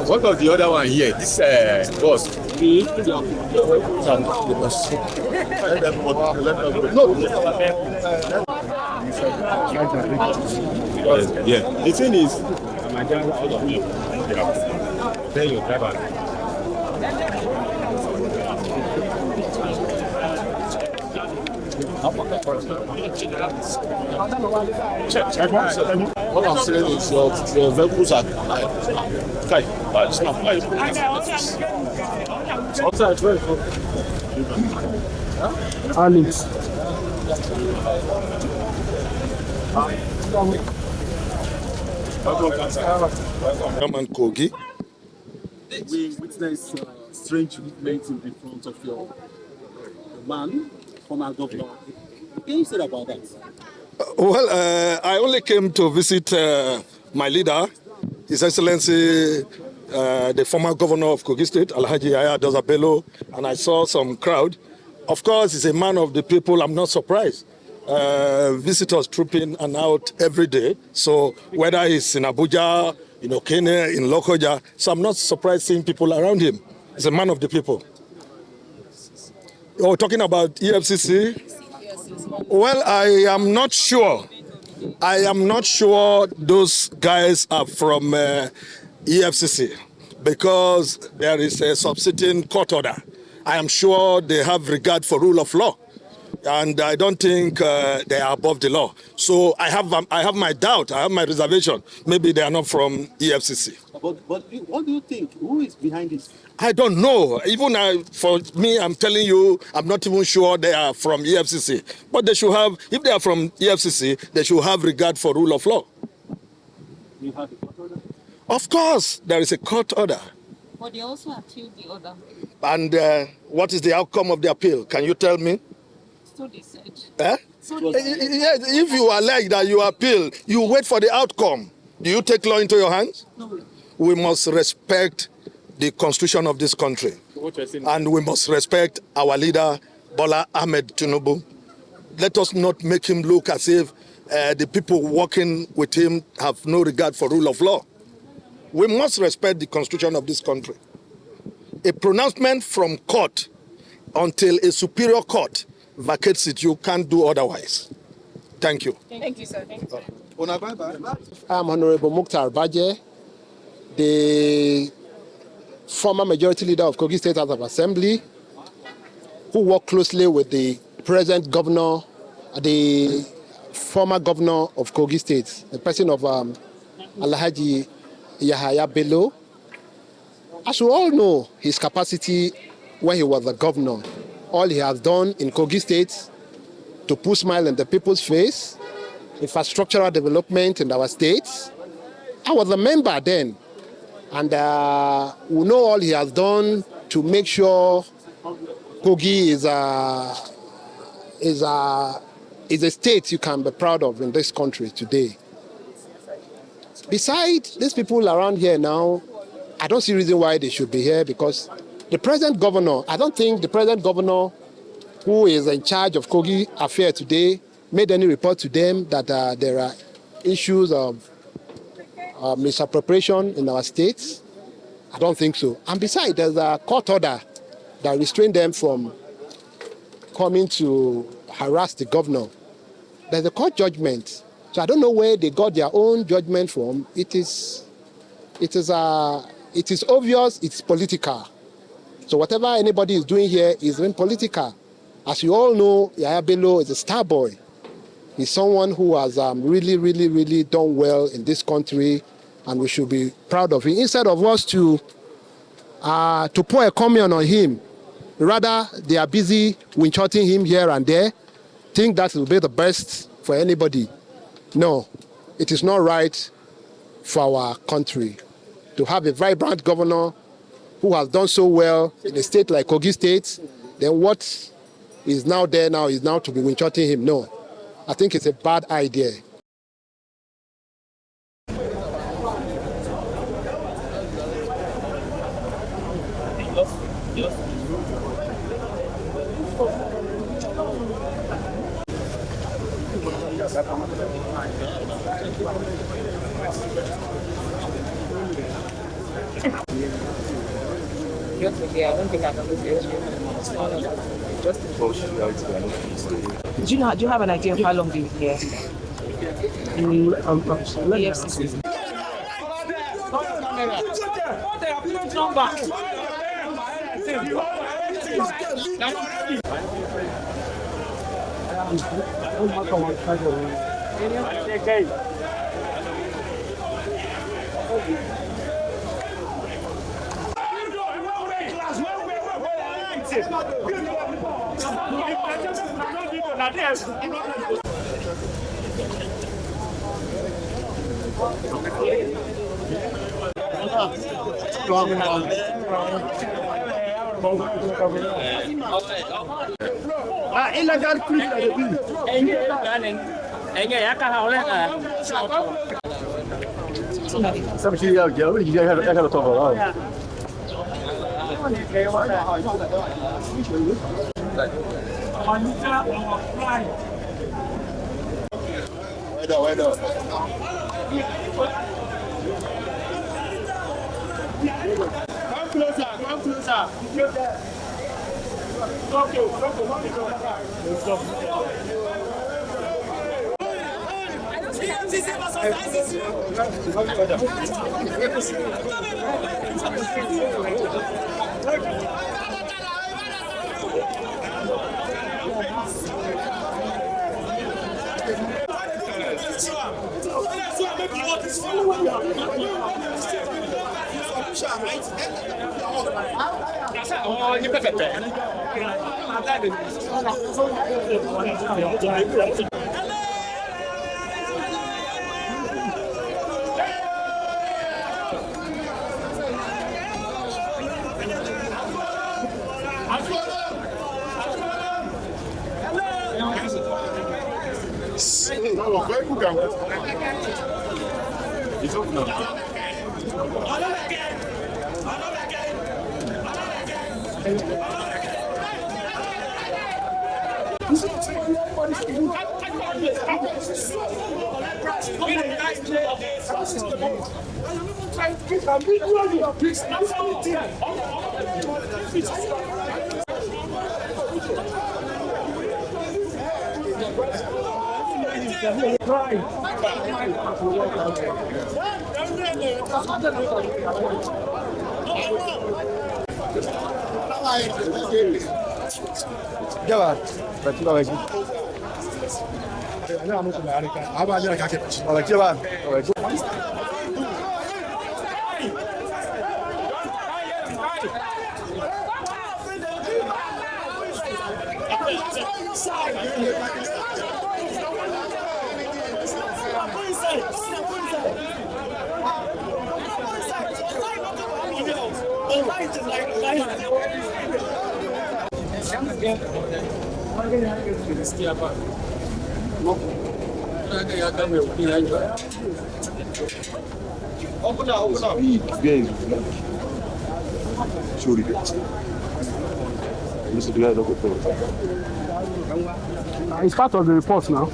What of the other one here? This boss. Yeah. The thing is, tell your driver. What I'm saying is your vehicles are okay, but it's not flying. Alex. Chairman Kogi. We witnessed strange movements in the front of your man, former governor. Can you say about that? Well, I only came to visit my leader, His Excellency, the former governor of Kogi State, Yahaya Bello, and I saw some crowd. Of course, he's a man of the people. I'm not surprised. Visitors trooping and out every day. So whether he's in Abuja, in Okene, in Lokoja, so I'm not surprised seeing people around him. He's a man of the people. Oh, talking about EFCC? Well, I am not sure. I am not sure those guys are from EFCC because there is a subsisting court order. I am sure they have regard for rule of law, and I don't think they are above the law. So I have my doubt. I have my reservation. Maybe they are not from EFCC. But what do you think? Who is behind this? I don't know. Even for me, I'm telling you, I'm not even sure they are from EFCC. But they should have, if they are from EFCC, they should have regard for rule of law. You have a court order? Of course, there is a court order. But they also appealed the order. And what is the outcome of the appeal? Can you tell me? So they said. Eh? So they said. Yes, if you allege that you appeal, you wait for the outcome. Do you take law into your hands? No. We must respect the constitution of this country. And we must respect our leader, Bola Ahmed Tinubu. Let us not make him look as if the people working with him have no regard for rule of law. We must respect the constitution of this country. A pronouncement from court until a superior court vacates it, you can't do otherwise. Thank you. Thank you, sir. Thank you, sir. I'm Honorable Mukhtar Baje, the former majority leader of Kogi State House of Assembly, who worked closely with the present governor, the former governor of Kogi State, the person of Alhaji Yahaya Bello. As we all know, his capacity when he was the governor, all he has done in Kogi State to put smile on the people's face, infrastructural development in our states. I was a member then, and we know all he has done to make sure Kogi is a state you can be proud of in this country today. Besides, these people around here now, I don't see a reason why they should be here, because the present governor, I don't think the present governor who is in charge of Kogi affairs today made any report to them that there are issues of misappropriation in our states. I don't think so. And besides, there's a court order that restrained them from coming to harass the governor. There's a court judgment. So I don't know where they got their own judgment from. It is obvious it's political. So whatever anybody is doing here is very political. As you all know, Yahaya Bello is a star boy. He's someone who has really done well in this country, and we should be proud of him. Instead of us to pour a comment on him, rather they are busy winchotting him here and there, think that will be the best for anybody. No, it is not right for our country to have a vibrant governor who has done so well in a state like Kogi State, then what is now there now is now to be winchotting him. No, I think it's a bad idea. I don't think I can do this. Do you have an idea of how long they've been here? EFCC. Come closer, come closer. It's part of the report now.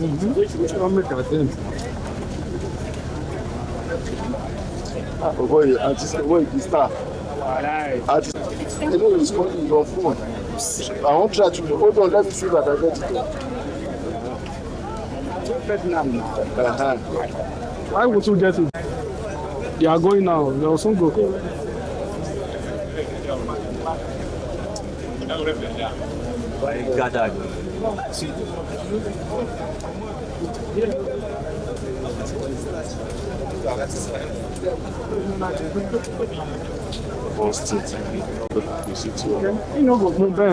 Oh boy, artist, boy, the star. Artist, you know it's calling your phone. I want to try to hold on. Let me see that I get it. Why would you get it? They are going now. They will soon go.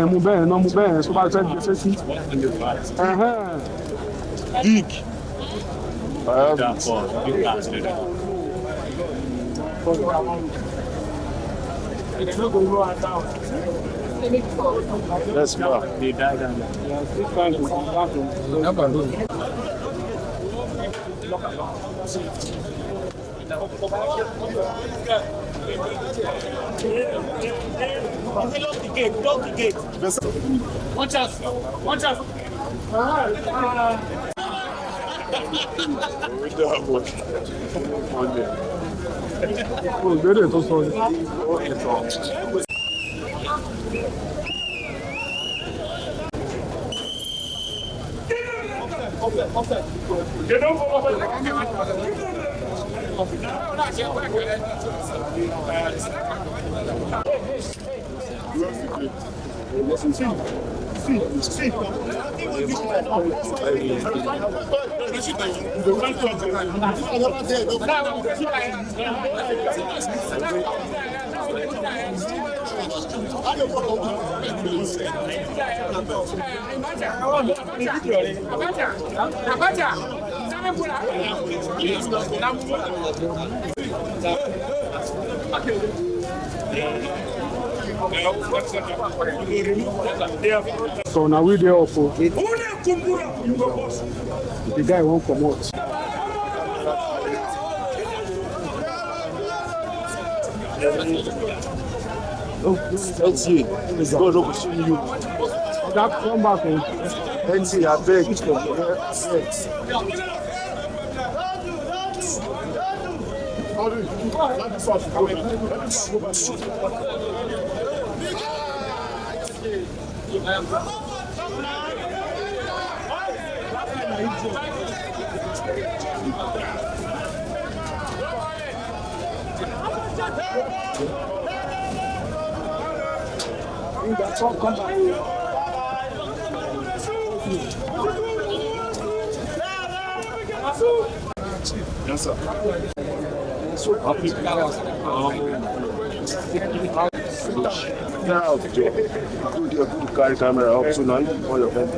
Move bẹ́ẹ̀ so bá fẹ́ gbèsè sí. Big. That's far. They died and they are still trying to come back from Lock the gate, lock the gate. Watch us, watch us. Oh, good, it's also. So now we there for the guy won't come out. Let's see. God will see you. That come back home. Let's see. I beg. Yes, sir. Now, good to carry camera up so now all your friends.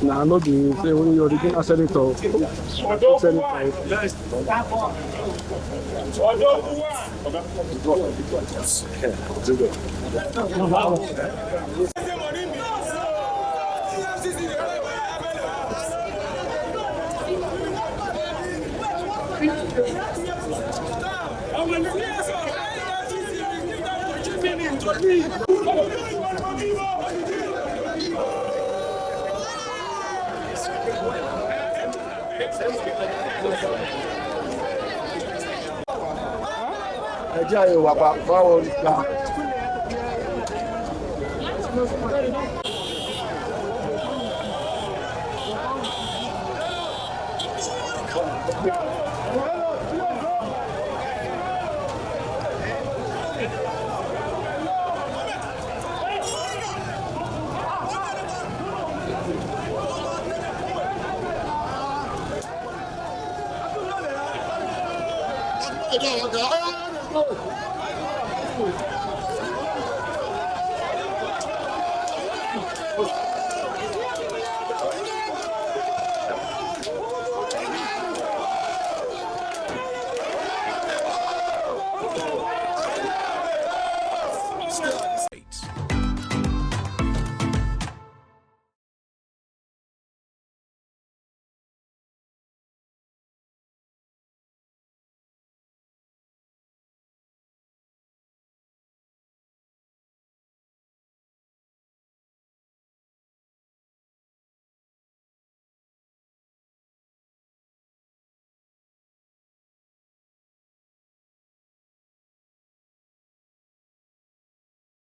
Nah, not the say when you're the senator. Okay.